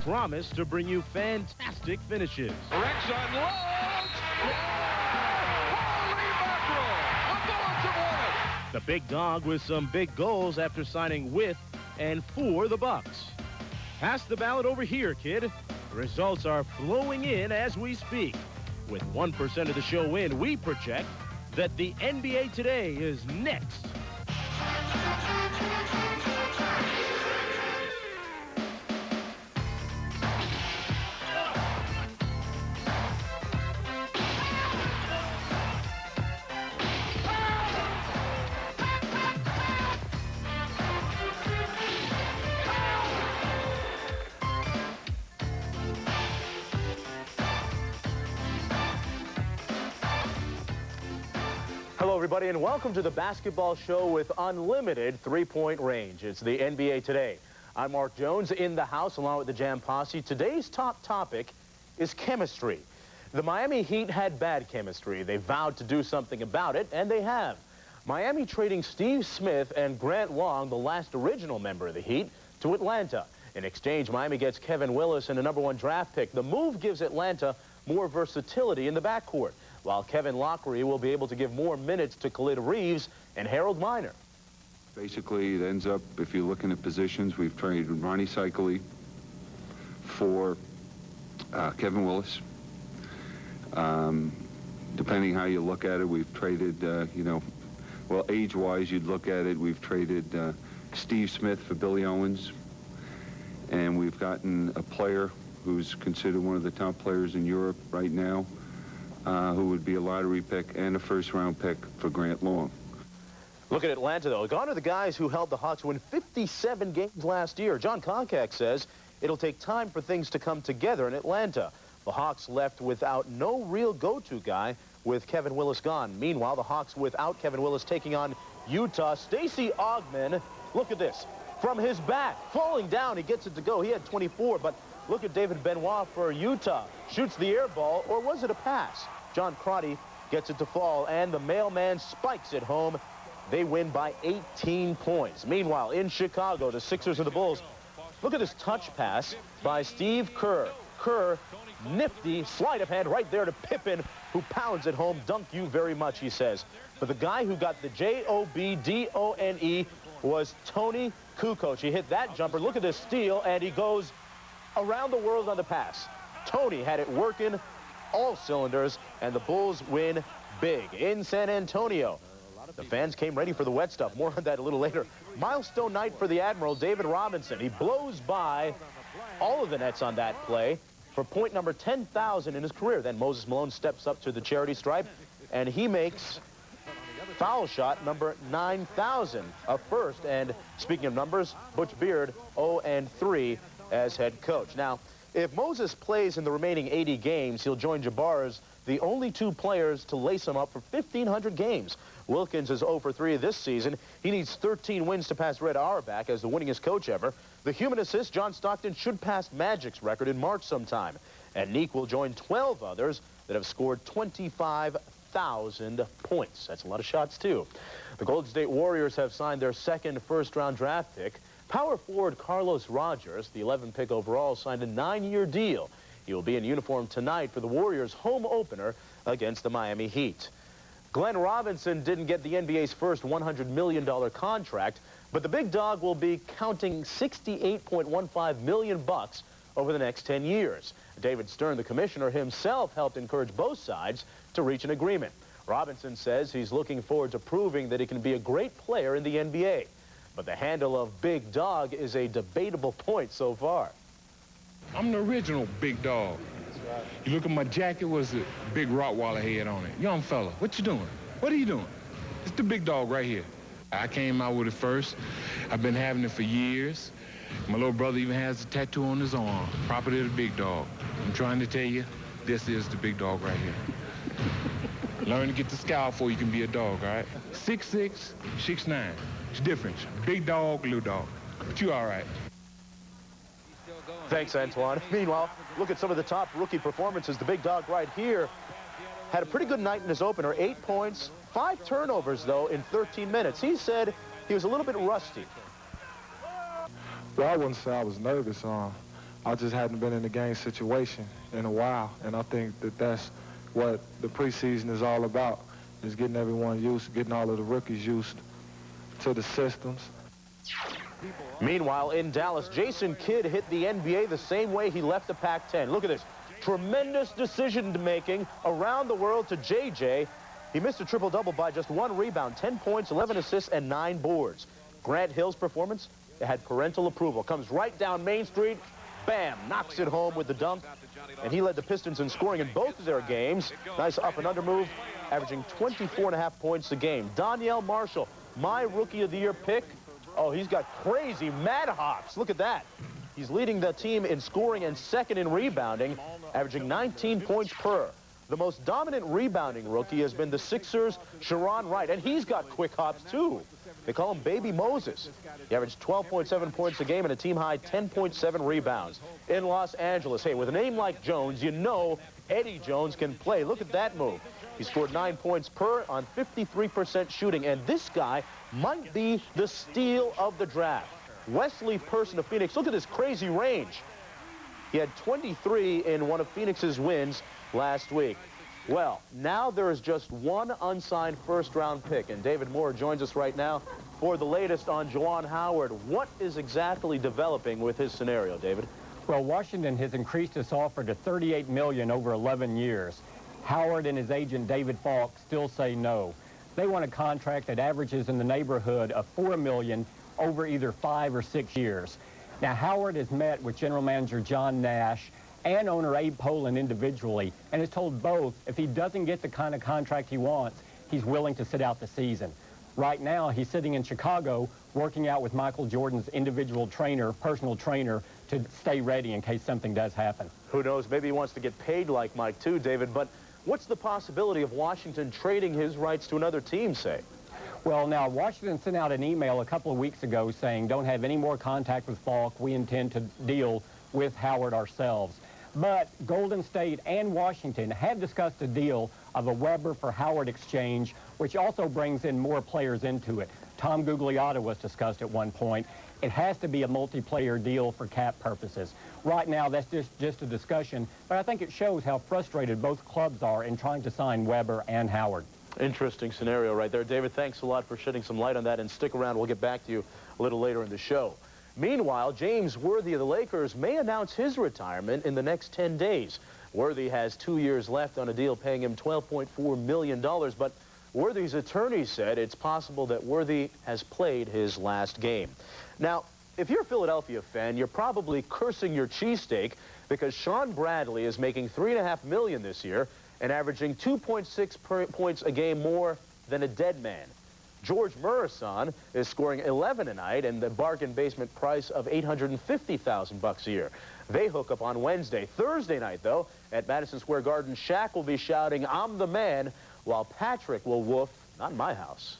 Promise to bring you fantastic finishes. Rex unloads. Holy mackerel! The Bullets have won it. The big dog with some big goals after signing with and for the Bucks. Pass the ballot over here, kid. The results are flowing in as we speak. With 1% of the show in, we project that the NBA Today is next. Hello, everybody, and welcome to the basketball show with unlimited three-point range. It's the NBA Today. I'm Mark Jones in the house along with the Jam Posse. Today's top topic is chemistry. The Miami Heat had bad chemistry. They vowed to do something about it, and they have. Miami trading Steve Smith and Grant Long, the last original member of the Heat, to Atlanta. In exchange, Miami gets Kevin Willis and a #1 draft pick. The move gives Atlanta more versatility in the backcourt, while Kevin Lockery will be able to give more minutes to Khalid Reeves and Harold Miner. Basically, it ends up, if you're looking at positions, we've traded Ronnie Cycli for Kevin Willis. Depending how you look at it, we've traded, well, age-wise, you'd look at it, we've traded Steve Smith for Billy Owens, and we've gotten a player who's considered one of the top players in Europe right now, who would be a lottery pick and a first-round pick for Grant Long. Look at Atlanta, though. Gone are the guys who helped the Hawks win 57 games last year. John Koncak says it'll take time for things to come together in Atlanta. The Hawks left without no real go-to guy with Kevin Willis gone. Meanwhile, the Hawks without Kevin Willis taking on Utah. Stacey Augmon, look at this. From his back, falling down, he gets it to go. He had 24, but look at David Benoit for Utah. Shoots the air ball, or was it a pass? John Crotty gets it to fall, and the mailman spikes it home. They win by 18 points. Meanwhile, in Chicago, the Sixers and the Bulls, look at this touch pass by Steve Kerr. Kerr, nifty sleight of hand right there to Pippen, who pounds it home. Dunk you very much, he says. But the guy who got the J-O-B-D-O-N-E was Tony Kukoc. He hit that jumper. Look at this steal, and he goes around the world on the pass. Tony had it working all cylinders, and the Bulls win big in San Antonio. The fans came ready for the wet stuff. More on that a little later. Milestone night for the Admiral, David Robinson. He blows by all of the nets on that play for point number 10,000 in his career. Then Moses Malone steps up to the charity stripe, and he makes foul shot number 9,000, a first. And speaking of numbers, Butch Beard 0-3 as head coach. Now, if Moses plays in the remaining 80 games, he'll join Jabbar as the only two players to lace him up for 1,500 games. Wilkins is 0-3 this season. He needs 13 wins to pass Red Auerbach as the winningest coach ever. The human assist, John Stockton, should pass Magic's record in March sometime. And Neek will join 12 others that have scored 25,000 points. That's a lot of shots, too. The Golden State Warriors have signed their second first-round draft pick. Power forward Carlos Rogers, the 11th pick overall, signed a 9-year deal. He will be in uniform tonight for the Warriors' home opener against the Miami Heat. Glenn Robinson didn't get the NBA's first $100 million contract, but the big dog will be counting $68.15 million over the next 10 years. David Stern, the commissioner, himself helped encourage both sides to reach an agreement. Robinson says he's looking forward to proving that he can be a great player in the NBA. But the handle of big dog is a debatable point so far. I'm the original big dog. You look at my jacket, was a big Rottweiler head on it. Young fella, what you doing? What are you doing? It's the big dog right here. I came out with it first. I've been having it for years. My little brother even has a tattoo on his arm, property of the big dog. I'm trying to tell you, this is the big dog right here. Learn to get the scowl before you can be a dog, all right? 6'6", 6'9". It's different. Big dog, little dog. But you all right. Thanks, Antoine. Meanwhile, look at some of the top rookie performances. The big dog right here had a pretty good night in his opener. 8 points, 5 turnovers, though, in 13 minutes. He said he was a little bit rusty. Well, I wouldn't say I was nervous. I just hadn't been in a game situation in a while, and I think that that's what the preseason is all about, is getting everyone used, getting all of the rookies used to the systems. Meanwhile, in Dallas, Jason Kidd hit the NBA the same way he left the Pac-10. Look at this. Tremendous decision-making around the world to JJ. He missed a triple-double by just 1 rebound, 10 points, 11 assists, and 9 boards. Grant Hill's performance, it had parental approval. Comes right down Main Street, bam, knocks it home with the dunk. And he led the Pistons in scoring in both of their games. Nice up and under move, averaging 24.5 points a game. Donyell Marshall, my Rookie of the Year pick. Oh, he's got crazy mad hops. Look at that. He's leading the team in scoring and second in rebounding, averaging 19 points per. The most dominant rebounding rookie has been the Sixers' Sharon Wright, and he's got quick hops, too. They call him Baby Moses. He averaged 12.7 points a game and a team-high 10.7 rebounds. In Los Angeles, hey, with a name like Jones, you know Eddie Jones can play. Look at that move. He scored 9 points per on 53% shooting, and this guy might be the steal of the draft. Wesley Person of Phoenix, look at this crazy range. He had 23 in one of Phoenix's wins last week. Well, now there is just one unsigned first-round pick, and David Moore joins us right now for the latest on Juwan Howard. What is exactly developing with his scenario, David? Well, Washington has increased its offer to $38 million over 11 years. Howard and his agent David Falk still say no. They want a contract that averages in the neighborhood of $4 million over either 5 or 6 years. Now, Howard has met with general manager John Nash and owner Abe Poland individually, and has told both if he doesn't get the kind of contract he wants, he's willing to sit out the season. Right now, he's sitting in Chicago working out with Michael Jordan's individual trainer, personal trainer, to stay ready in case something does happen. Who knows, maybe he wants to get paid like Mike too, David, but what's the possibility of Washington trading his rights to another team, say? Well, now, Washington sent out an email a couple of weeks ago saying, don't have any more contact with Falk. We intend to deal with Howard ourselves. But Golden State and Washington have discussed a deal of a Weber for Howard exchange, which also brings in more players into it. Tom Gugliotta was discussed at one point. It has to be a multiplayer deal for cap purposes. Right now, that's just a discussion, but I think it shows how frustrated both clubs are in trying to sign Weber and Howard. Interesting scenario right there. David, thanks a lot for shedding some light on that, and stick around. We'll get back to you a little later in the show. Meanwhile, James Worthy of the Lakers may announce his retirement in the next 10 days. Worthy has 2 years left on a deal paying him $12.4 million, but Worthy's attorney said it's possible that Worthy has played his last game. Now, if you're a Philadelphia fan, you're probably cursing your cheesesteak because Sean Bradley is making $3.5 million this year and averaging 2.6 points a game more than a dead man. George Murison is scoring 11 a night and the bargain basement price of $850,000 a year. They hook up on Wednesday. Thursday night, though, at Madison Square Garden, Shaq will be shouting, "I'm the man," while Patrick will woof, "Not in my house."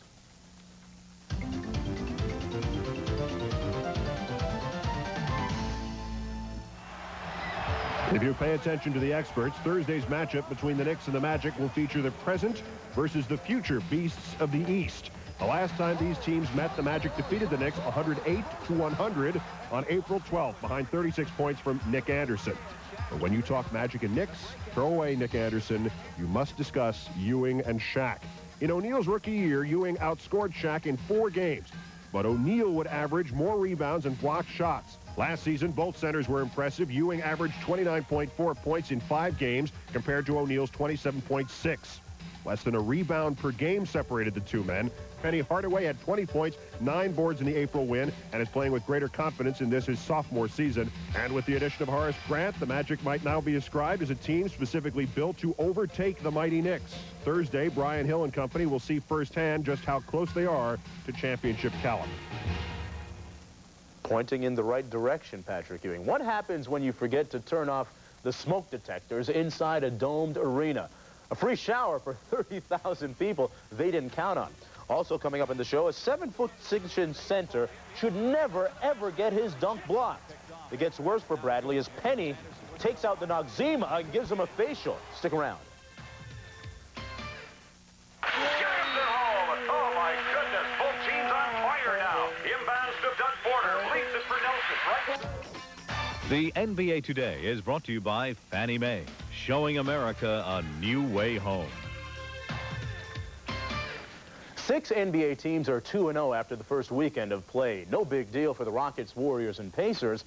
If you pay attention to the experts, Thursday's matchup between the Knicks and the Magic will feature the present versus the future beasts of the East. The last time these teams met, the Magic defeated the Knicks 108-100 on April 12th behind 36 points from Nick Anderson. But when you talk Magic and Knicks, throw away Nick Anderson. You must discuss Ewing and Shaq. In O'Neal's rookie year, Ewing outscored Shaq in 4 games, but O'Neal would average more rebounds and block shots. Last season, both centers were impressive. Ewing averaged 29.4 points in 5 games compared to O'Neal's 27.6. Less than a rebound per game separated the two men. Penny Hardaway had 20 points, 9 boards in the April win, and is playing with greater confidence in this, his sophomore season. And with the addition of Horace Grant, the Magic might now be described as a team specifically built to overtake the mighty Knicks. Thursday, Brian Hill and company will see firsthand just how close they are to championship caliber. Pointing in the right direction, Patrick Ewing. What happens when you forget to turn off the smoke detectors inside a domed arena? A free shower for 30,000 people they didn't count on. Also coming up in the show, a 7'6" center should never, ever get his dunk blocked. It gets worse for Bradley as Penny takes out the Noxzema and gives him a facial. Stick around. Oh, my goodness. Both teams on fire now. Inbounds to Doug Porter. Leads it for Nelson, right? The NBA Today is brought to you by Fannie Mae, showing America a new way home. 6 NBA teams are 2-0 after the first weekend of play. No big deal for the Rockets, Warriors, and Pacers.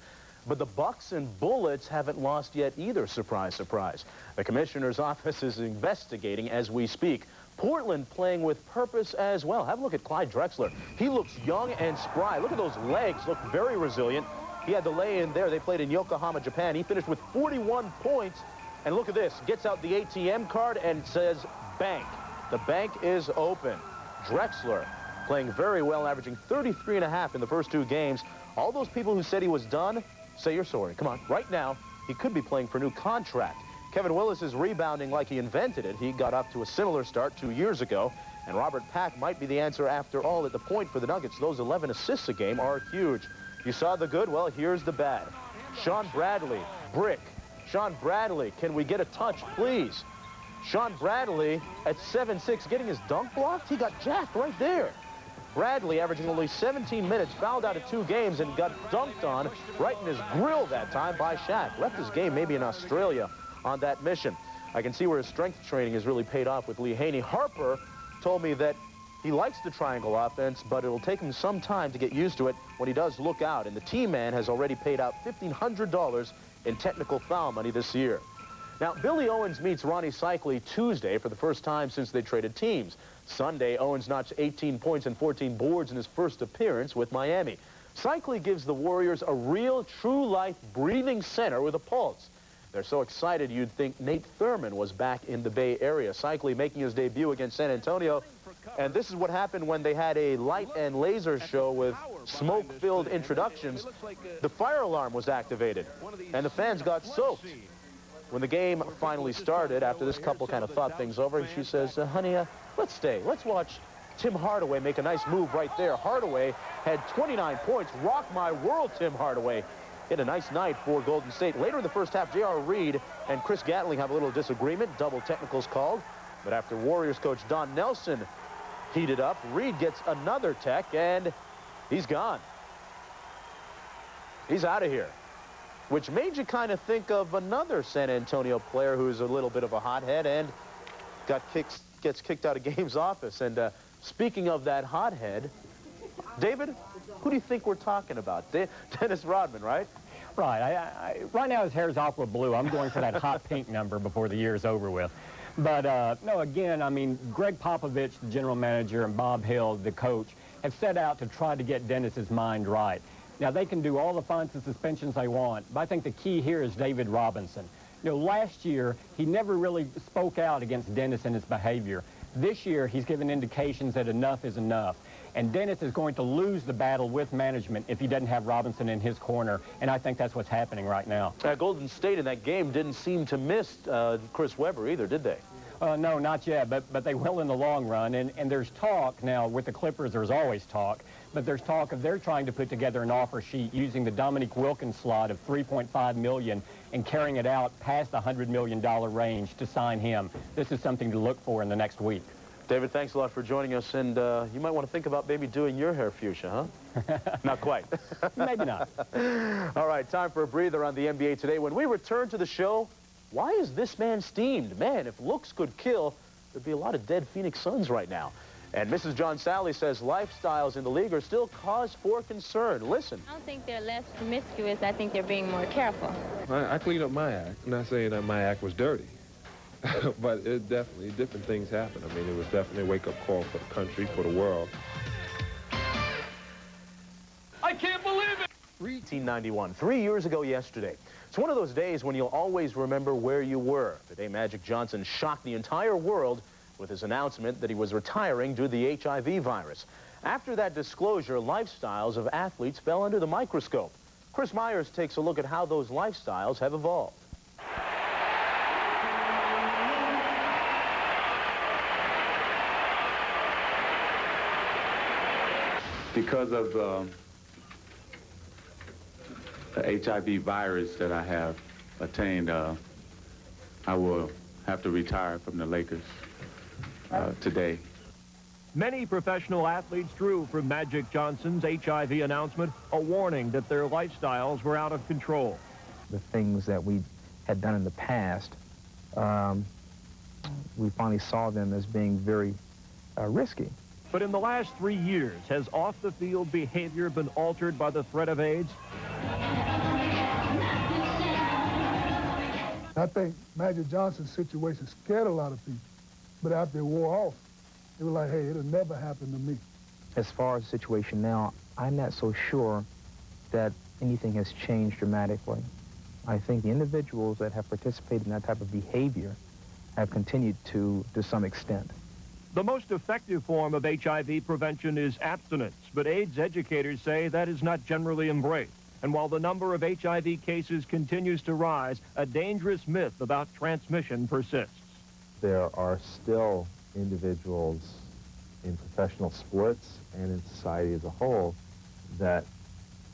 But the Bucks and Bullets haven't lost yet either, surprise, surprise. The commissioner's office is investigating as we speak. Portland playing with purpose as well. Have a look at Clyde Drexler. He looks young and spry. Look at those legs, look very resilient. He had to lay in there. They played in Yokohama, Japan. He finished with 41 points. And look at this, gets out the ATM card and says bank. The bank is open. Drexler playing very well, averaging 33.5 in the first 2 games. All those people who said he was done, say you're sorry. Come on, right now, he could be playing for a new contract. Kevin Willis is rebounding like he invented it. He got off to a similar start 2 years ago. And Robert Pack might be the answer after all at the point for the Nuggets. Those 11 assists a game are huge. You saw the good? Well, here's the bad. Sean Bradley, brick. Sean Bradley, can we get a touch, please? Sean Bradley at 7'6", getting his dunk blocked. He got jacked right there. Bradley averaging only 17 minutes, fouled out of 2 games and got dunked on right in his grill that time by Shaq. Left his game maybe in Australia on that mission. I can see where his strength training has really paid off with Lee Haney. Harper told me that he likes the triangle offense, but it'll take him some time to get used to it when he does look out. And the team man has already paid out $1,500 in technical foul money this year. Now, Billy Owens meets Ronnie Cycli Tuesday for the first time since they traded teams. Sunday, Owens notched 18 points and 14 boards in his first appearance with Miami. Cycli gives the Warriors a real, true-life, breathing center with a pulse. They're so excited you'd think Nate Thurman was back in the Bay Area. Cycli making his debut against San Antonio. And this is what happened when they had a light and laser show with smoke-filled introductions. The fire alarm was activated, and the fans got soaked. When the game finally started, after this couple kind of thought things over, she says, honey, let's stay. Let's watch Tim Hardaway make a nice move right there. Hardaway had 29 points. Rock my world, Tim Hardaway. Hit a nice night for Golden State. Later in the first half, J.R. Reed and Chris Gatling have a little disagreement. Double technicals called. But after Warriors coach Don Nelson heated up, Reed gets another tech, and he's gone. He's out of here. Which made you kind of think of another San Antonio player who's a little bit of a hothead and gets kicked out of Game's office. And speaking of that hothead, David, who do you think we're talking about? Dennis Rodman, right? Right. Right now his hair's aqua blue. I'm going for that hot pink number before the year's over with. But, no, again, I mean, Greg Popovich, the general manager, and Bob Hill, the coach, have set out to try to get Dennis's mind right. Now, they can do all the fines and suspensions they want, but I think the key here is David Robinson. You know, last year, he never really spoke out against Dennis and his behavior. This year, he's given indications that enough is enough. And Dennis is going to lose the battle with management if he doesn't have Robinson in his corner, and I think that's what's happening right now. Golden State in that game didn't seem to miss Chris Webber either, did they? No, not yet, but they will in the long run. And there's talk now with the Clippers, there's always talk, but there's talk of they're trying to put together an offer sheet using the Dominique Wilkins slot of $3.5 million and carrying it out past the $100 million range to sign him. This is something to look for in the next week. David, thanks a lot for joining us, and you might want to think about maybe doing your hair fuchsia, huh? Not quite. Maybe not. All right, time for a breather on the NBA Today. When we return to the show, why is this man steamed? Man, if looks could kill, there'd be a lot of dead Phoenix Suns right now. And Mrs. John Sally says lifestyles in the league are still cause for concern. Listen. I don't think they're less promiscuous. I think they're being more careful. I cleaned up my act. I'm not saying that my act was dirty. But it definitely, different things happened. I mean, it was definitely a wake-up call for the country, for the world. I can't believe it! 1991, 3 years ago yesterday. It's one of those days when you'll always remember where you were. The day Magic Johnson shocked the entire world with his announcement that he was retiring due to the HIV virus. After that disclosure, lifestyles of athletes fell under the microscope. Chris Myers takes a look at how those lifestyles have evolved. Because of the HIV virus that I have attained, I will have to retire from the Lakers today. Many professional athletes drew from Magic Johnson's HIV announcement a warning that their lifestyles were out of control. the things that we had done in the past, we finally saw them as being very risky. But in the last 3 years, has off-the-field behavior been altered by the threat of AIDS? I think Magic Johnson's situation scared a lot of people. But after it wore off, it was like, hey, it'll never happen to me. As far as the situation now, I'm not so sure that anything has changed dramatically. I think the individuals that have participated in that type of behavior have continued to some extent. The most effective form of HIV prevention is abstinence, but AIDS educators say that is not generally embraced. And while the number of HIV cases continues to rise, a dangerous myth about transmission persists. There are still individuals in professional sports and in society as a whole that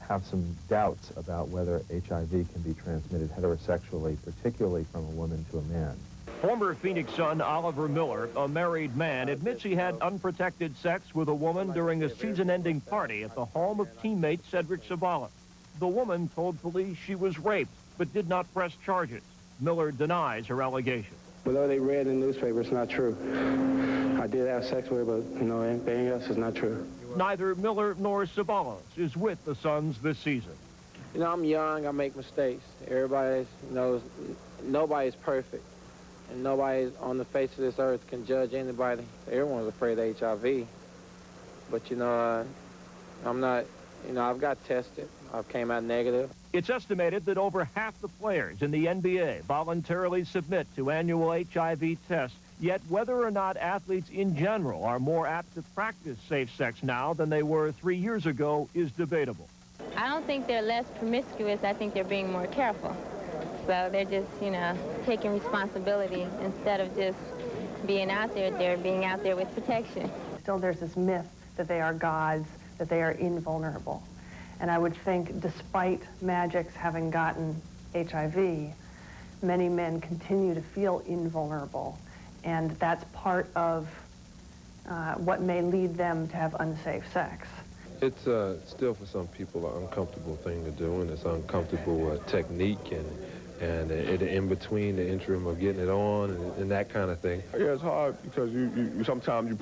have some doubts about whether HIV can be transmitted heterosexually, particularly from a woman to a man. Former Phoenix Sun Oliver Miller, a married man, admits he had unprotected sex with a woman during a season-ending party at the home of teammate Cedric Sabalas. The woman told police she was raped, but did not press charges. Miller denies her allegation. Whatever they read in the newspaper, it's not true. I did have sex with her, but no, anything else is not true. Neither Miller nor Sabalas is with the Suns this season. You know, I'm young, I make mistakes. Everybody knows nobody's perfect. And nobody on the face of this earth can judge anybody. Everyone's afraid of HIV. But, you know, I'm not, you know, I've got tested. I came out negative. It's estimated that over half the players in the NBA voluntarily submit to annual HIV tests. Yet whether or not athletes in general are more apt to practice safe sex now than they were 3 years ago is debatable. I don't think they're less promiscuous. I think they're being more careful. So they're just, you know, taking responsibility instead of just being out there. They're being out there with protection. Still, there's this myth that they are gods, that they are invulnerable. And I would think, despite Magic's having gotten HIV, many men continue to feel invulnerable. And that's part of what may lead them to have unsafe sex. It's still for some people an uncomfortable thing to do, and it's an uncomfortable technique, and in between the interim of getting it on and that kind of thing. Yeah, it's hard because you sometimes you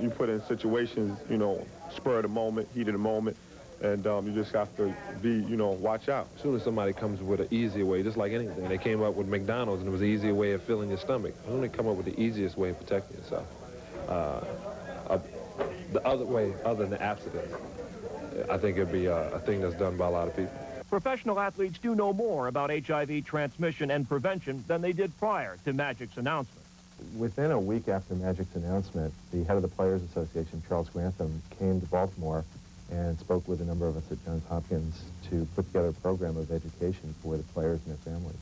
put in situations, you know, spur of the moment, heat of the moment, and you just have to be, you know, watch out. As soon as somebody comes with an easier way, just like anything, they came up with McDonald's and it was an easier way of filling your stomach. When they come up with the easiest way of protecting yourself, the other way, other than abstinence, I think it'd be a thing that's done by a lot of people. Professional athletes do know more about HIV transmission and prevention than they did prior to Magic's announcement. Within a week after Magic's announcement, the head of the Players Association, Charles Grantham, came to Baltimore and spoke with a number of us at Johns Hopkins to put together a program of education for the players and their families.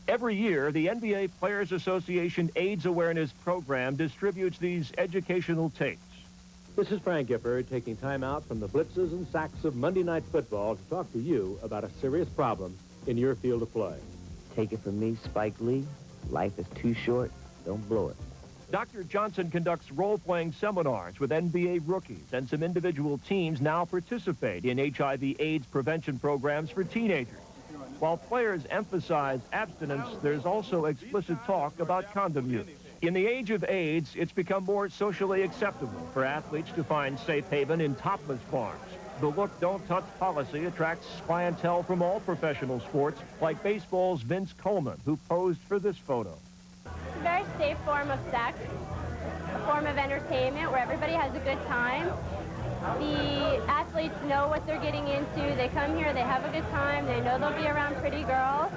Every year, the NBA Players Association AIDS Awareness Program distributes these educational tapes. This is Frank Gifford taking time out from the blitzes and sacks of Monday Night Football to talk to you about a serious problem in your field of play. Take it from me, Spike Lee, life is too short, don't blow it. Dr. Johnson conducts role-playing seminars with NBA rookies, and some individual teams now participate in HIV/AIDS prevention programs for teenagers. While players emphasize abstinence, there's also explicit talk about condom use. In the age of AIDS, it's become more socially acceptable for athletes to find safe haven in topless bars. The Look, Don't Touch policy attracts clientele from all professional sports, like baseball's Vince Coleman, who posed for this photo. It's a very safe form of sex, a form of entertainment where everybody has a good time. The athletes know what they're getting into. They come here, they have a good time, they know they'll be around pretty girls,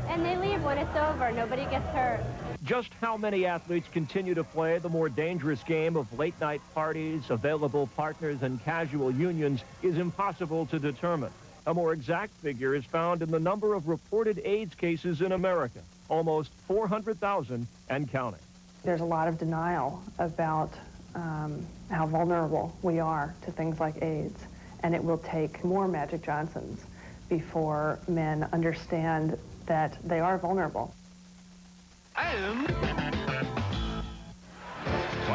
and they leave when it's over. Nobody gets hurt. Just how many athletes continue to play the more dangerous game of late-night parties, available partners, and casual unions is impossible to determine. A more exact figure is found in the number of reported AIDS cases in America, almost 400,000 and counting. There's a lot of denial about how vulnerable we are to things like AIDS, and it will take more Magic Johnsons before men understand that they are vulnerable.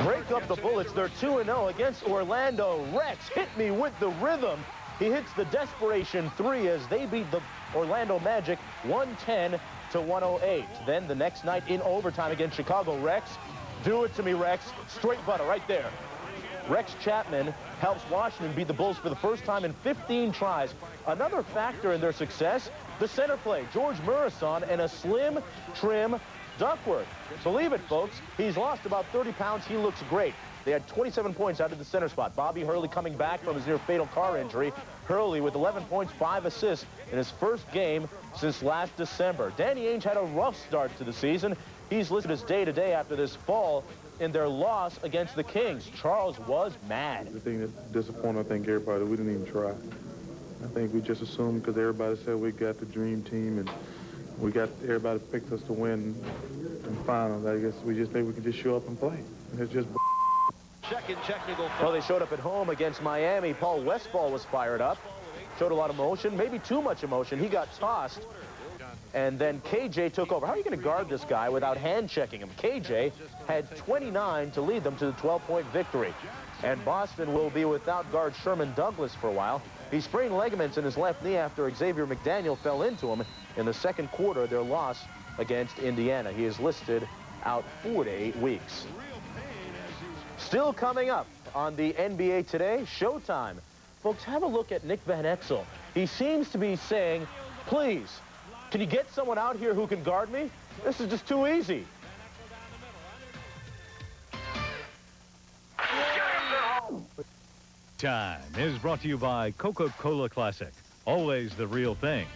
Break up the Bullets. They're 2-0 against Orlando. Rex hit me with the rhythm. He hits the desperation three as they beat the Orlando Magic 110-108. Then the next night in overtime against Chicago, Rex. Do it to me, Rex. Straight butter right there. Rex Chapman helps Washington beat the Bulls for the first time in 15 tries. Another factor in their success, the center play. George Murison and a slim, trim Duckworth. Believe it, folks, he's lost about 30 pounds. He looks great. They had 27 points out of the center spot. Bobby Hurley coming back from his near-fatal car injury. Hurley with 11 points, 5 assists in his first game since last December. Danny Ainge had a rough start to the season. He's listed as day-to-day after this fall in their loss against the Kings. Charles was mad. The thing that disappointed, I think, everybody, we didn't even try. I think we just assumed because everybody said we got the dream team and we got everybody picked us to win in finals. I guess we just think we could just show up and play. And it's just Second technical. Well, they showed up at home against Miami. Paul Westphal was fired up. Showed a lot of emotion, maybe too much emotion. He got tossed. And then KJ took over. How are you going to guard this guy without hand-checking him? KJ had 29 to lead them to the 12-point victory. And Boston will be without guard Sherman Douglas for a while. He sprained ligaments in his left knee after Xavier McDaniel fell into him in the second quarter of their loss against Indiana. He is listed out 4 to 8 weeks. Still coming up on the NBA Today, Showtime. Folks, have a look at Nick Van Exel. He seems to be saying, please, can you get someone out here who can guard me? This is just too easy. Time is brought to you by Coca-Cola Classic. Always the real thing.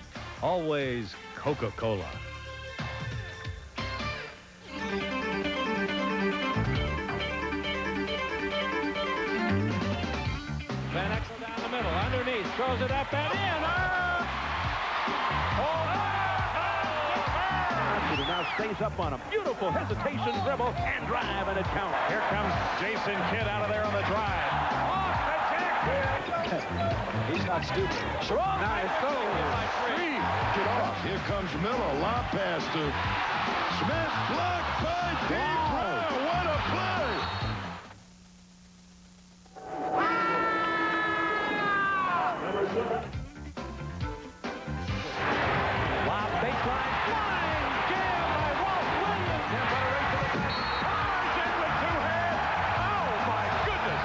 Always Coca-Cola. Van Exel down the middle, underneath, throws it up and in. Now stays up on a beautiful hesitation dribble and drive, and it counts. Here comes Jason Kidd out of there on the drive. Off the jack. He's not stupid. Strong. Nice throw. Get off. Here comes Miller. Lob pass to Smith. Blocked by Dave Brown. What a play. Lob baseline. Flying jam by Walt Williams. Tarzan with two hands. Oh, my goodness.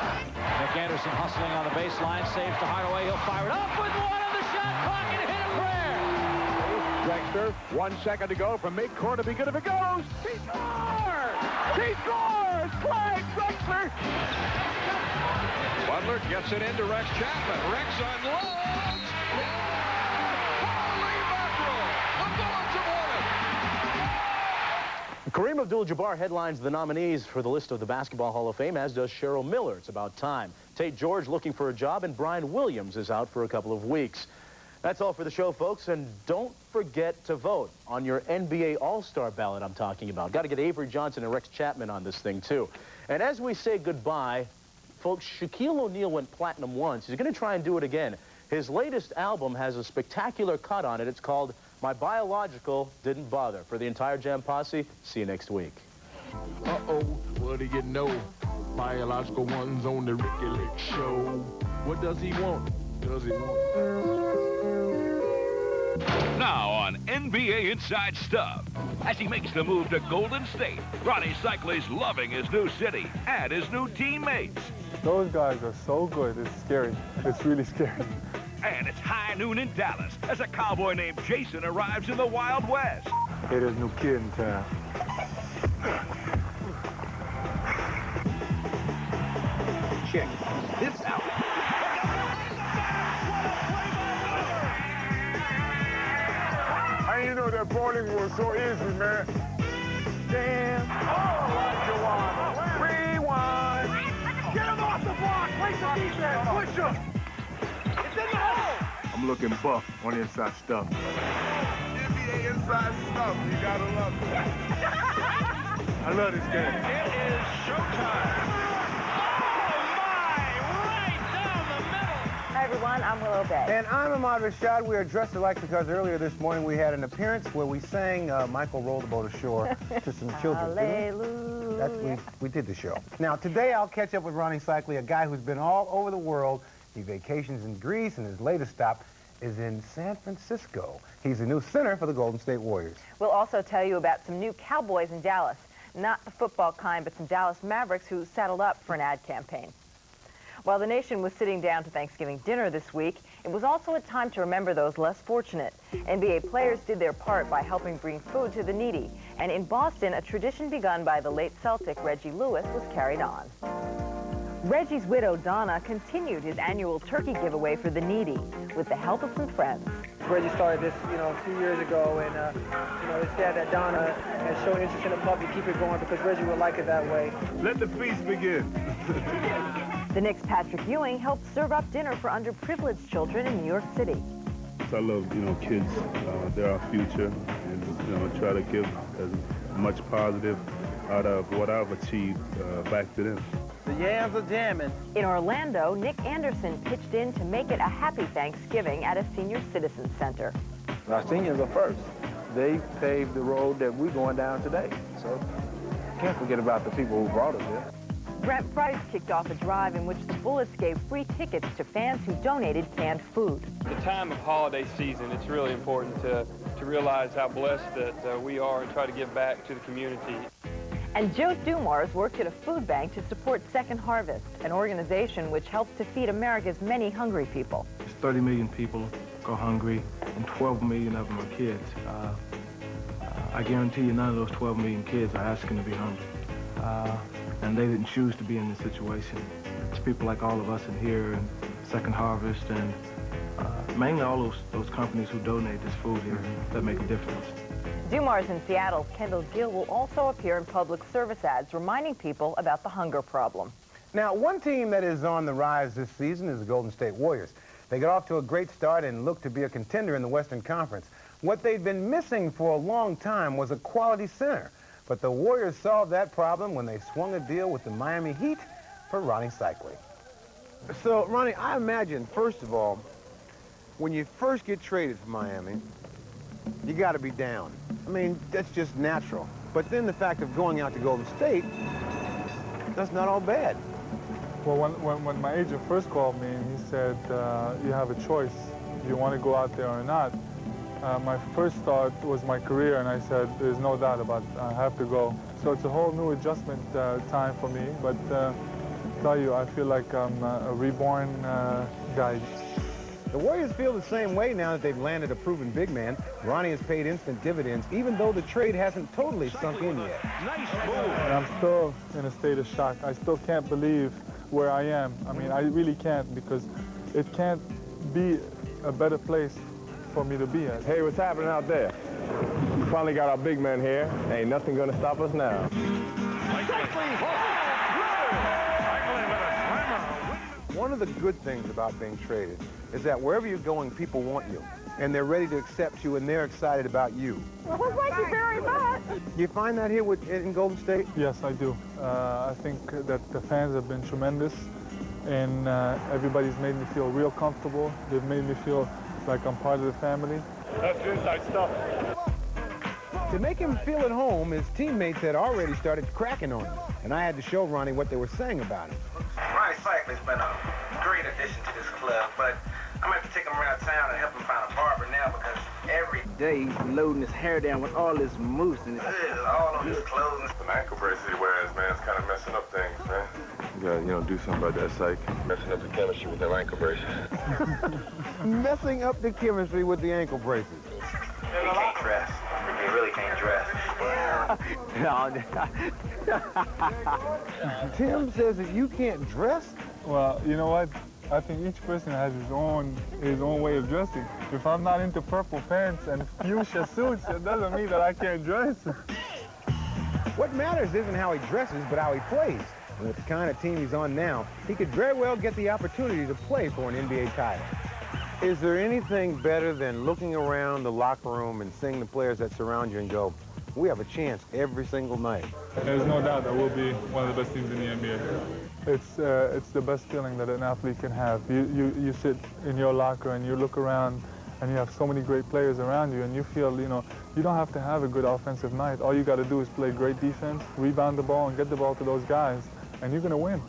Nick Anderson hustling on the baseline. Saves to Hardaway. He'll fire it up with one on the shot clock and hit a prayer. Drexler, 1 second to go from midcourt to be good if it goes. He scores! He scores! Craig Drexler! Butler gets it into Rex Chapman. Rex unloads. Holy mackerel! The Bullets have won it. Kareem Abdul-Jabbar headlines the nominees for the list of the Basketball Hall of Fame, as does Cheryl Miller. It's about time. Tate George looking for a job, and Brian Williams is out for a couple of weeks. That's all for the show, folks, and don't forget to vote on your NBA All-Star ballot I'm talking about. Got to get Avery Johnson and Rex Chapman on this thing, too. And as we say goodbye, folks, Shaquille O'Neal went platinum once. He's going to try and do it again. His latest album has a spectacular cut on it. It's called My Biological Didn't Bother. For the entire Jam Posse, see you next week. Uh-oh, what do you know? Biological one's on the Ricky Lake Show. What does he want? Does he want? Now on NBA Inside Stuff, as he makes the move to Golden State, Ronnie Cycli's loving his new city and his new teammates. Those guys are so good. It's scary. It's really scary. And it's high noon in Dallas as a cowboy named Jason arrives in the Wild West. Hey, there's no kid in town. Check this out. I didn't know that bowling was so easy, man. Damn. Oh, what you want? Rewind. Get him off the block. Place the defense. Push him. It's in the hole. I'm looking buff on Inside Stuff. NBA Inside Stuff. You gotta love it. I love this game. It is showtime. Hi, everyone. I'm Willow Bay. And I'm Ahmad Rashad. We are dressed alike because earlier this morning we had an appearance where we sang Michael Roll the Boat Ashore to some children. Hallelujah. We did the show. Now, today I'll catch up with Ronnie Cycli, a guy who's been all over the world He vacations in Greece, and his latest stop is in San Francisco. He's the new center for the Golden State Warriors. We'll also tell you about some new Cowboys in Dallas. Not the football kind, but some Dallas Mavericks who saddled up for an ad campaign. While the nation was sitting down to Thanksgiving dinner this week, it was also a time to remember those less fortunate. NBA players did their part by helping bring food to the needy. And in Boston, a tradition begun by the late Celtic Reggie Lewis was carried on. Reggie's widow, Donna, continued his annual turkey giveaway for the needy with the help of some friends. Reggie started this, 2 years ago, and, it's sad that Donna has shown interest in the puppy. Keep it going because Reggie would like it that way. Let the feast begin. The Knicks' Patrick Ewing helped serve up dinner for underprivileged children in New York City. I love, kids. They're our future, and, try to give as much positive out of what I've achieved back to them. The yams are jamming. In Orlando, Nick Anderson pitched in to make it a happy Thanksgiving at a senior citizen center. Our seniors are first. They paved the road that we're going down today. So can't forget about the people who brought us here. Brent Price kicked off a drive in which the Bullets gave free tickets to fans who donated canned food. The time of holiday season, it's really important to realize how blessed that we are and try to give back to the community. And Joe Dumars worked at a food bank to support Second Harvest, an organization which helps to feed America's many hungry people. 30 million people go hungry, and 12 million of them are kids. I guarantee you none of those 12 million kids are asking to be hungry. And they didn't choose to be in this situation. It's people like all of us in here, and Second Harvest, and mainly all those companies who donate this food here that make a difference. Dumars in Seattle's Kendall Gill will also appear in public service ads reminding people about the hunger problem. Now, one team that is on the rise this season is the Golden State Warriors. They got off to a great start and look to be a contender in the Western Conference. What they'd been missing for a long time was a quality center. But the Warriors solved that problem when they swung a deal with the Miami Heat for Ronnie Cycli. So, Ronnie, I imagine, first of all, when you first get traded from Miami, you got to be down. I mean, that's just natural. But then the fact of going out to Golden State, that's not all bad. Well, when my agent first called me, he said, you have a choice. Do you want to go out there or not? My first thought was my career, and I said, there's no doubt about it. I have to go. So it's a whole new adjustment time for me. But I tell you, I feel like I'm a reborn guy. The Warriors feel the same way now that they've landed a proven big man. Ronnie has paid instant dividends, even though the trade hasn't totally sunk in yet. Nice move. And I'm still in a state of shock. I still can't believe where I am. I mean, I really can't, because it can't be a better place for me to be at. Hey, what's happening out there? We finally got our big man here. Ain't nothing gonna stop us now. One of the good things about being traded is that wherever you're going, people want you, and they're ready to accept you, and they're excited about you. Well, thank you very much. You find that here in Golden State? Yes, I do. I think that the fans have been tremendous, and everybody's made me feel real comfortable. They've made me feel like I'm part of the family. That's inside stuff. To make him feel at home, his teammates had already started cracking on him, and I had to show Ronnie what they were saying about him. Ronnie Cycli's been a great addition to this club, but I'm going to have to take him around town and help him find a barber now, because every day he's loading his hair down with all this mousse and it's all on his clothes. An ankle bracelet he wears, man, it's kind of messing up things, man. You gotta, do something about that, Psych. Messing up the chemistry with them ankle braces. Messing up the chemistry with the ankle braces. He can't dress. He really can't dress. Tim says that you can't dress? Well, you know what? I think each person has his own way of dressing. If I'm not into purple pants and fuchsia suits, it doesn't mean that I can't dress. What matters isn't how he dresses, but how he plays. And with the kind of team he's on now, he could very well get the opportunity to play for an NBA title. Is there anything better than looking around the locker room and seeing the players that surround you and go, we have a chance every single night? There's no doubt that we'll be one of the best teams in the NBA. It's the best feeling that an athlete can have. You sit in your locker and you look around and you have so many great players around you, and you feel, you don't have to have a good offensive night. All you got to do is play great defense, rebound the ball, and get the ball to those guys, and you're going to win.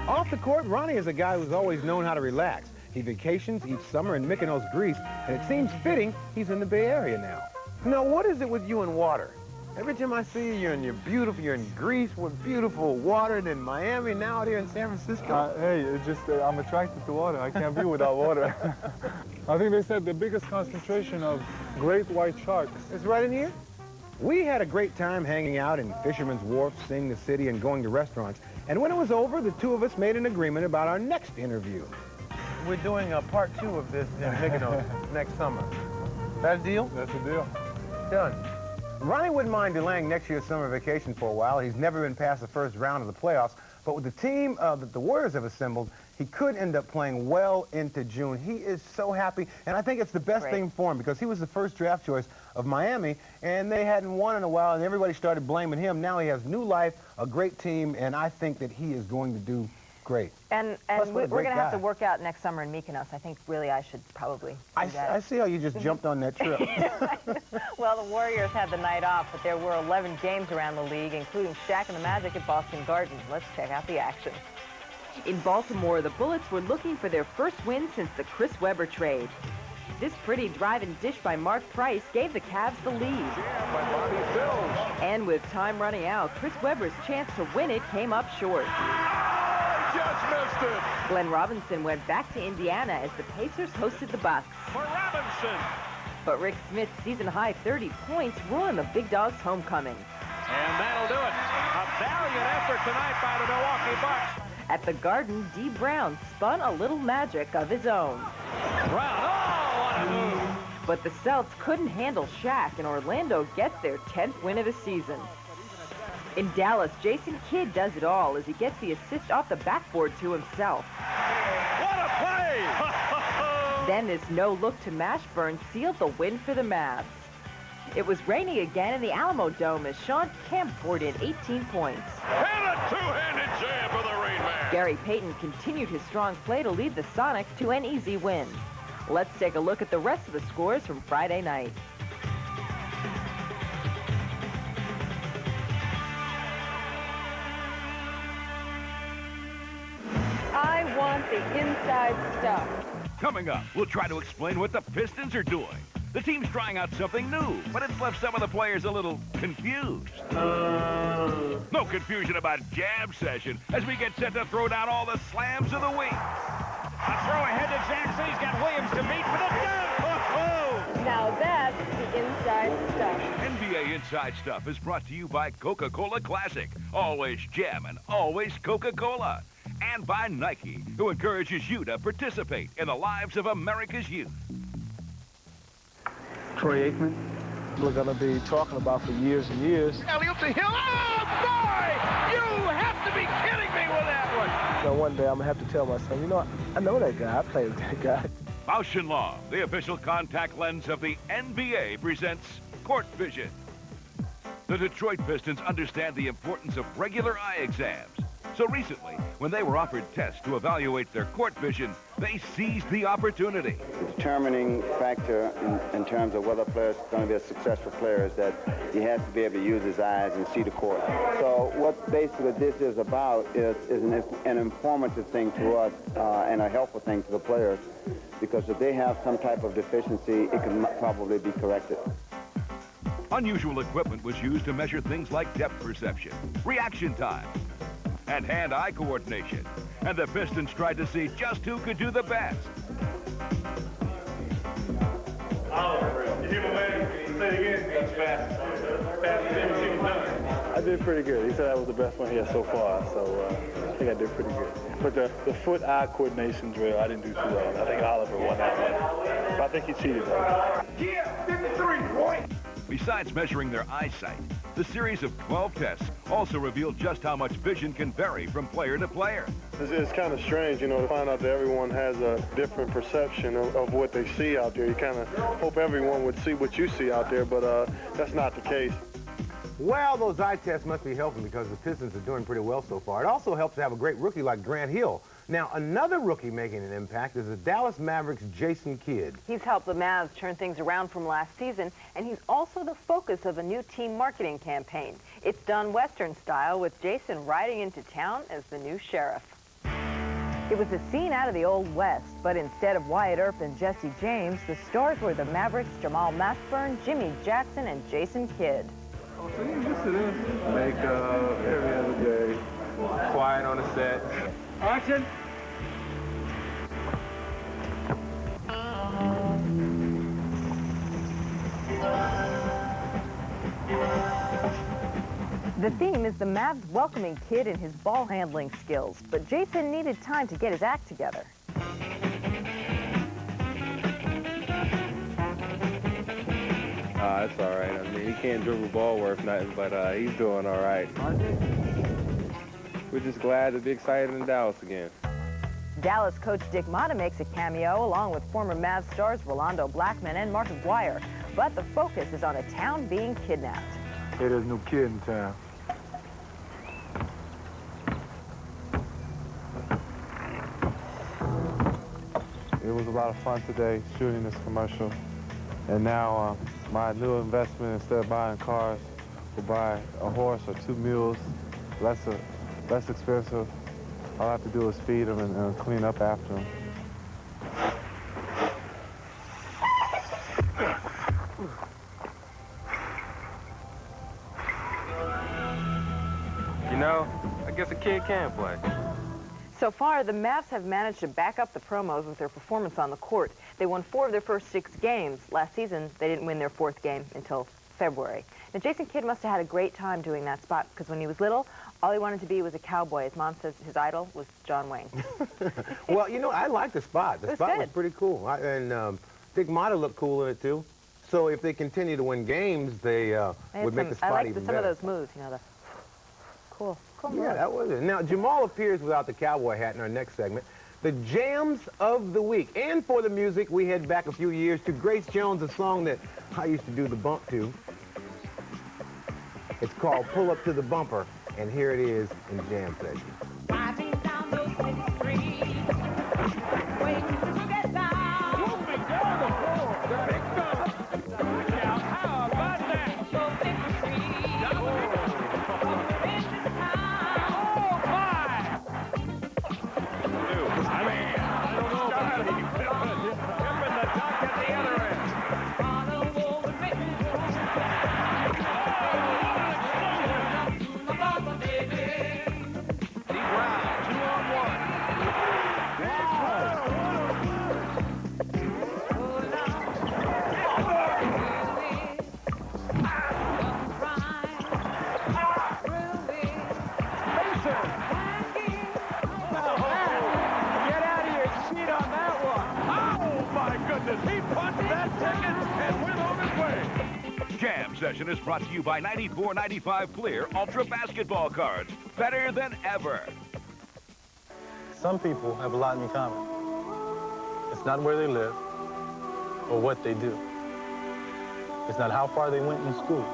Off the court, Ronnie is a guy who's always known how to relax. He vacations each summer in Mykonos, Greece, and it seems fitting he's in the Bay Area now. Now, what is it with you and water? Every time I see you, you're in Greece with beautiful water, and in Miami, now out here in San Francisco. Hey, it's just I'm attracted to water. I can't be without water. I think they said the biggest concentration of great white sharks is right in here. We had a great time hanging out in Fisherman's Wharf, seeing the city and going to restaurants. And when it was over, the two of us made an agreement about our next interview. We're doing a part 2 of this in Mykonos next summer. That a deal? That's a deal. Done. Ronnie wouldn't mind delaying next year's summer vacation for a while. He's never been past the first round of the playoffs. But with the team that the Warriors have assembled, he could end up playing well into June. He is so happy, and I think it's the best thing for him because he was the first draft choice of Miami, and they hadn't won in a while, and everybody started blaming him. Now he has new life, a great team, and I think that he is going to do great. And we're going to have to work out next summer in Mykonos. I think really I should probably do that. I see how you just jumped on that trip. Well, the Warriors had the night off, but there were 11 games around the league, including Shaq and the Magic at Boston Garden. Let's check out the action. In Baltimore, the Bullets were looking for their first win since the Chris Webber trade. This pretty drive and dish by Mark Price gave the Cavs the lead. And with time running out, Chris Webber's chance to win it came up short. Just missed it. Glenn Robinson went back to Indiana as the Pacers hosted the Bucks. For Robinson. But Rick Smith's season-high 30 points ruined the Big Dogs' homecoming. And that'll do it. A valiant effort tonight by the Milwaukee Bucks. At the Garden, D. Brown spun a little magic of his own. Brown, oh, what a move. But the Celts couldn't handle Shaq, and Orlando gets their 10th win of the season. In Dallas, Jason Kidd does it all as he gets the assist off the backboard to himself. What a play! Then this no-look to Mashburn sealed the win for the Mavs. It was raining again in the Alamo Dome as Sean Kemp poured in 18 points. And a two-handed jam for the Rain Man. Gary Payton continued his strong play to lead the Sonics to an easy win. Let's take a look at the rest of the scores from Friday night. I want the inside stuff. Coming up, we'll try to explain what the Pistons are doing. The team's trying out something new, but it's left some of the players a little confused. No confusion about jam session as we get set to throw down all the slams of the week. A throw ahead to Jackson. He's got Williams to meet for the dunk. Oh, Now that's the inside stuff. NBA Inside Stuff is brought to you by Coca-Cola Classic. Always jamming, always Coca-Cola. And by Nike, who encourages you to participate in the lives of America's youth. Troy Aikman, we're going to be talking about for years and years. Alley-oop to Hill. Oh, boy! You have to be kidding me with that one. So one day I'm going to have to tell my son, you know, I know that guy. I played with that guy. Bausch & Lomb, the official contact lens of the NBA, presents Court Vision. The Detroit Pistons understand the importance of regular eye exams. So recently, when they were offered tests to evaluate their court vision, they seized the opportunity. The determining factor in terms of whether a player is going to be a successful player is that he has to be able to use his eyes and see the court. So what basically this is about is an informative thing to us and a helpful thing to the players, because if they have some type of deficiency, it can probably be corrected. Unusual equipment was used to measure things like depth perception, reaction time, and hand-eye coordination. And the Pistons tried to see just who could do the best. I did pretty good. He said that was the best one he had so far, so I think I did pretty good. But the foot-eye coordination drill, I didn't do too well. I think Oliver won that one. But I think he cheated, though. Yeah, 53 points. Besides measuring their eyesight, the series of 12 tests also revealed just how much vision can vary from player to player. It's kind of strange, you know, to find out that everyone has a different perception of what they see out there. You kind of hope everyone would see what you see out there, but that's not the case. Well, those eye tests must be helping because the Pistons are doing pretty well so far. It also helps to have a great rookie like Grant Hill. Now, another rookie making an impact is the Dallas Mavericks' Jason Kidd. He's helped the Mavs turn things around from last season, and he's also the focus of a new team marketing campaign. It's done Western style, with Jason riding into town as the new sheriff. It was a scene out of the Old West, but instead of Wyatt Earp and Jesse James, the stars were the Mavericks' Jamal Mashburn, Jimmy Jackson, and Jason Kidd. Oh, so you used to this? Makeup, every other day, quiet on the set. Action! The theme is the Mavs welcoming Kidd and his ball handling skills, but Jason needed time to get his act together. That's all right. I mean, he can't dribble ball worth nothing, but he's doing all right. We're just glad to be excited in Dallas again. Dallas coach Dick Motta makes a cameo along with former Mavs stars Rolando Blackman and Mark Aguirre, but the focus is on a town being kidnapped. Hey, there's no kid in town. It was a lot of fun today shooting this commercial. And now my new investment, instead of buying cars, will buy a horse or 2 mules, less expensive. All I have to do is feed them and clean up after them. You know, I guess a kid can play. So far, the Mavs have managed to back up the promos with their performance on the court. They won 4 of their first 6 games. Last season, they didn't win their 4th game until February. Now, Jason Kidd must have had a great time doing that spot, because when he was little, all he wanted to be was a cowboy. His mom says his idol was John Wayne. Well, you know, I like the spot. The spot was pretty cool. And Dick Motta looked cool in it, too. So if they continue to win games, they would make the spot I like even some better. of those moves, you know, the cool moves. Yeah, that was it. Now, Jamal appears without the cowboy hat in our next segment. The Jams of the Week. And for the music, we head back a few years to Grace Jones, a song that I used to do the bump to. It's called Pull Up to the Bumper, and here it is in Jam Session. Driving down those city streets, waiting to get down. Moving down the floor, picked up. Watch out, how about that? So City Street, in this town. Oh, my! I mean, I don't know about him. Him and the duck at the other end. He punched that ticket and went on his way. Jam Session is brought to you by 94.95 Clear Ultra Basketball Cards. Better than ever. Some people have a lot in common. It's not where they live or what they do. It's not how far they went in school.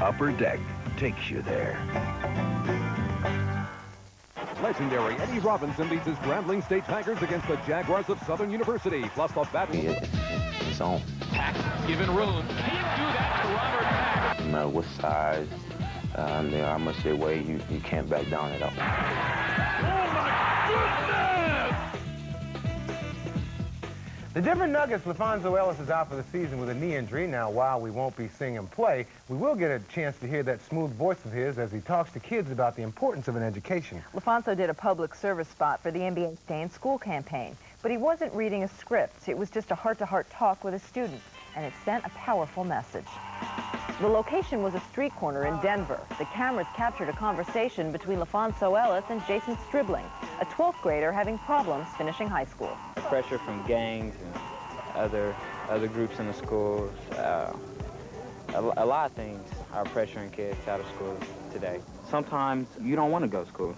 Upper Deck takes you there. Legendary Eddie Robinson leads his Grambling State Tigers against the Jaguars of Southern University, plus the battle. It's on. Pack given room. Can't do that to Robert Pack. No matter what size, how much they weigh, you can't back down at all. Oh, my goodness! The Denver Nuggets, LaFonso Ellis is out for the season with a knee injury. Now, while we won't be seeing him play, we will get a chance to hear that smooth voice of his as he talks to kids about the importance of an education. LaFonso did a public service spot for the NBA Stay in School campaign, but he wasn't reading a script. It was just a heart-to-heart talk with a student, and it sent a powerful message. The location was a street corner in Denver. The cameras captured a conversation between LaFonso Ellis and Jason Stribling, a 12th grader having problems finishing high school. Pressure from gangs and other groups in the schools. A lot of things are pressuring kids out of school today. Sometimes you don't want to go to school.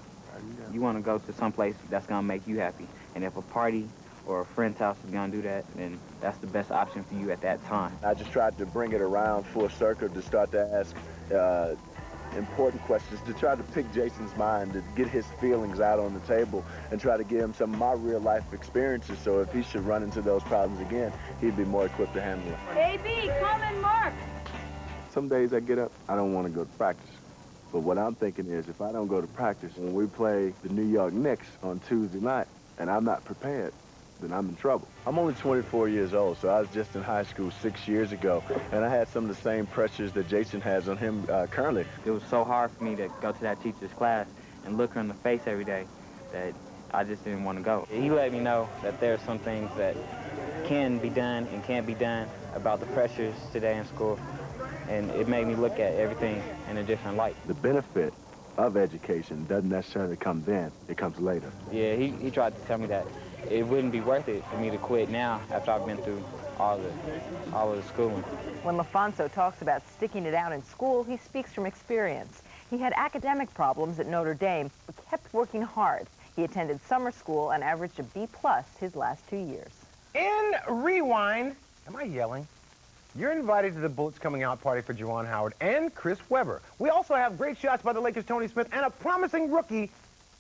You want to go to some place that's going to make you happy. And if a party or a friend's house is going to do that, then that's the best option for you at that time. I just tried to bring it around full circle to start to ask important questions, to try to pick Jason's mind, to get his feelings out on the table and try to give him some of my real life experiences, so if he should run into those problems again, he'd be more equipped to handle it. AB, come and mark. Some days I get up, I don't want to go to practice. But what I'm thinking is, if I don't go to practice when we play the New York Knicks on Tuesday night and I'm not prepared, then I'm in trouble. I'm only 24 years old, so I was just in high school 6 years ago, and I had some of the same pressures that Jason has on him currently. It was so hard for me to go to that teacher's class and look her in the face every day that I just didn't want to go. He let me know that there are some things that can be done and can't be done about the pressures today in school, and it made me look at everything in a different light. The benefit of education doesn't necessarily come then, it comes later. Yeah, he tried to tell me that it wouldn't be worth it for me to quit now after I've been through all of the schooling. When LaFonso talks about sticking it out in school, he speaks from experience. He had academic problems at Notre Dame, but kept working hard. He attended summer school and averaged a B+ his last 2 years. In Rewind, am I yelling? You're invited to the Bullets Coming Out party for Juwan Howard and Chris Webber. We also have great shots by the Lakers' Tony Smith and a promising rookie,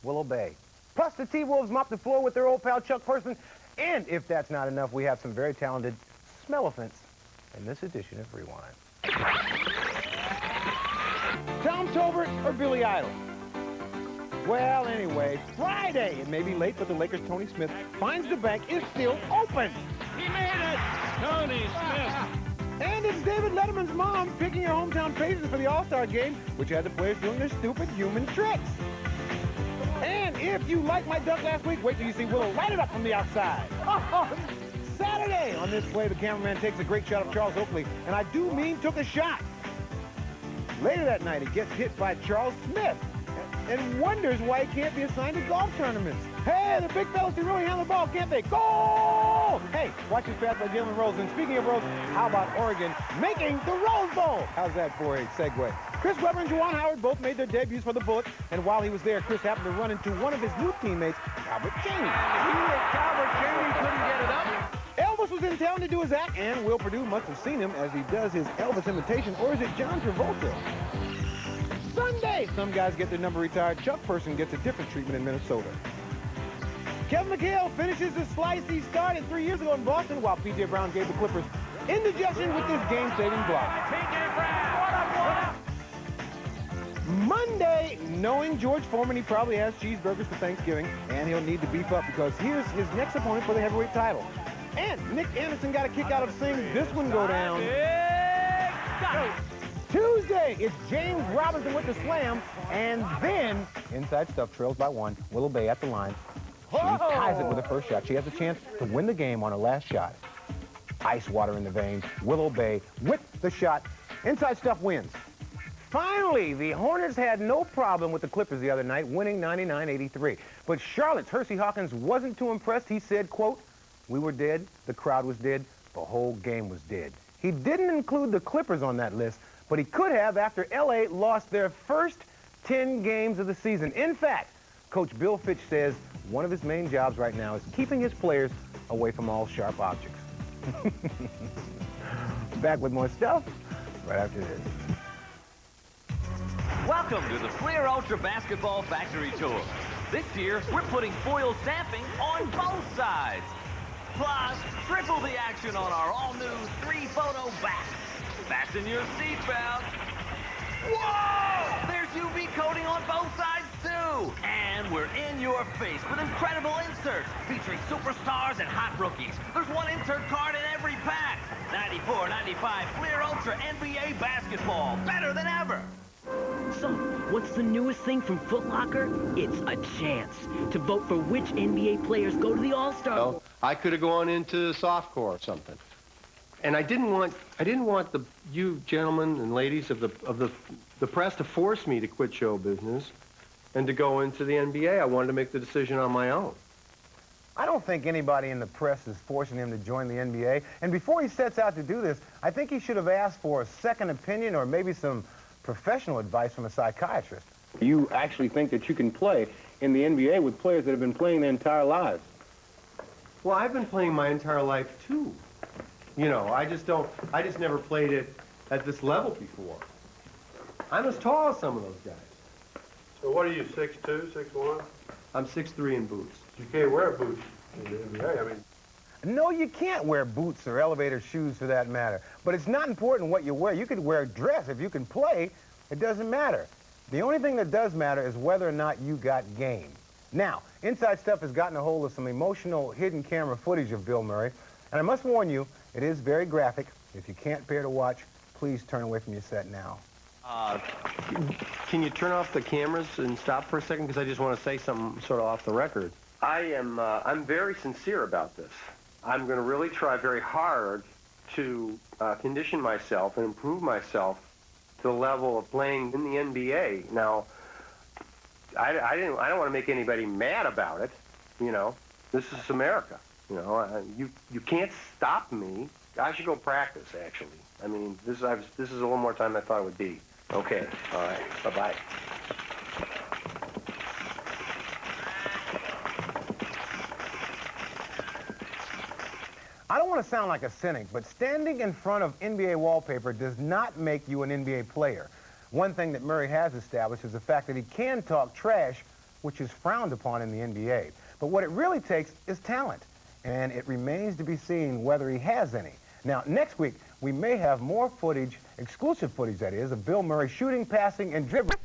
Willow Bay. Plus, the T-Wolves mop the floor with their old pal Chuck Person. And if that's not enough, we have some very talented smell-offants in this edition of Rewind. Tom Tolbert or Billy Idol? Well, anyway, Friday. It may be late, but the Lakers' Tony Smith finds the bank is still open. He made it. Tony Smith. And it's David Letterman's mom picking her hometown Pacers for the All-Star game, which had the players doing their stupid human tricks. And if you liked my duck last week, wait till you see Willow light it up from the outside. Saturday, on this play, the cameraman takes a great shot of Charles Oakley, and I do mean took a shot. Later that night, he gets hit by Charles Smith and wonders why he can't be assigned to golf tournaments. Hey, the big fellas can really handle the ball, can't they? Goal! Hey, watch this pass by Jalen Rose. And speaking of Rose, how about Oregon making the Rose Bowl? How's that for a segue? Chris Webber and Juwan Howard both made their debuts for the Bullets, and while he was there, Chris happened to run into one of his new teammates, Albert Cheney. Albert Cheney couldn't get it up. Elvis was in town to do his act, and Will Perdue must have seen him as he does his Elvis imitation, or is it John Travolta? Sunday, some guys get their number retired. Chuck Person gets a different treatment in Minnesota. Kevin McHale finishes the slice he started 3 years ago in Boston, while P.J. Brown gave the Clippers indigestion with this game-saving block. P.J. Brown, Monday, knowing George Foreman, he probably has cheeseburgers for Thanksgiving, and he'll need to beef up because here's his next opponent for the heavyweight title. And Nick Anderson got a kick out of seeing this one go down. Tuesday, it's James Robinson with the slam, and then Inside Stuff trails by one. Willow Bay at the line. She ties it with her first shot. She has a chance to win the game on her last shot. Ice water in the veins. Willow Bay with the shot. Inside Stuff wins. Finally, the Hornets had no problem with the Clippers the other night, winning 99-83. But Charlotte's Hersey Hawkins wasn't too impressed. He said, quote, "We were dead, the crowd was dead, the whole game was dead." He didn't include the Clippers on that list, but he could have after L.A. lost their first 10 games of the season. In fact, Coach Bill Fitch says one of his main jobs right now is keeping his players away from all sharp objects. Back with more stuff right after this. Welcome to the Fleer Ultra Basketball Factory Tour. This year, we're putting foil stamping on both sides. Plus, triple the action on our all-new 3-photo back. Fasten your seatbelt. Whoa! There's UV coating on both sides, too. And we're in your face with incredible inserts featuring superstars and hot rookies. There's one insert card in every pack. 94-95 Fleer Ultra NBA Basketball. Better than ever. So, what's the newest thing from Foot Locker? It's a chance to vote for which NBA players go to the All-Star. Well, I could have gone into softcore or something. And I didn't want you gentlemen and ladies of the press to force me to quit show business and to go into the NBA. I wanted to make the decision on my own. I don't think anybody in the press is forcing him to join the NBA. And before he sets out to do this, I think he should have asked for a second opinion or maybe some professional advice from a psychiatrist. You actually think that you can play in the NBA with players that have been playing their entire lives? Well, I've been playing my entire life, too. You know, I just never played it at this level before. I'm as tall as some of those guys. So what are you, 6'2", 6'1"? I'm 6'3" in boots. You can't wear boots in the NBA, I mean. No, you can't wear boots or elevator shoes for that matter. But it's not important what you wear. You could wear a dress. If you can play, it doesn't matter. The only thing that does matter is whether or not you got game. Now, Inside Stuff has gotten a hold of some emotional hidden camera footage of Bill Murray. And I must warn you, it is very graphic. If you can't bear to watch, please turn away from your set now. Can you turn off the cameras and stop for a second? Because I just want to say something sort of off the record. I'm very sincere about this. I'm going to really try very hard to condition myself and improve myself to the level of playing in the NBA. Now, I don't want to make anybody mad about it. You know, this is America. You know, you can't stop me. I should go practice, actually. I mean, this is a little more time than I thought it would be. Okay, all right, bye-bye. I don't want to sound like a cynic, but standing in front of NBA wallpaper does not make you an NBA player. One thing that Murray has established is the fact that he can talk trash, which is frowned upon in the NBA. But what it really takes is talent, and it remains to be seen whether he has any. Now, next week, we may have more footage, exclusive footage that is, of Bill Murray shooting, passing, and dribbling.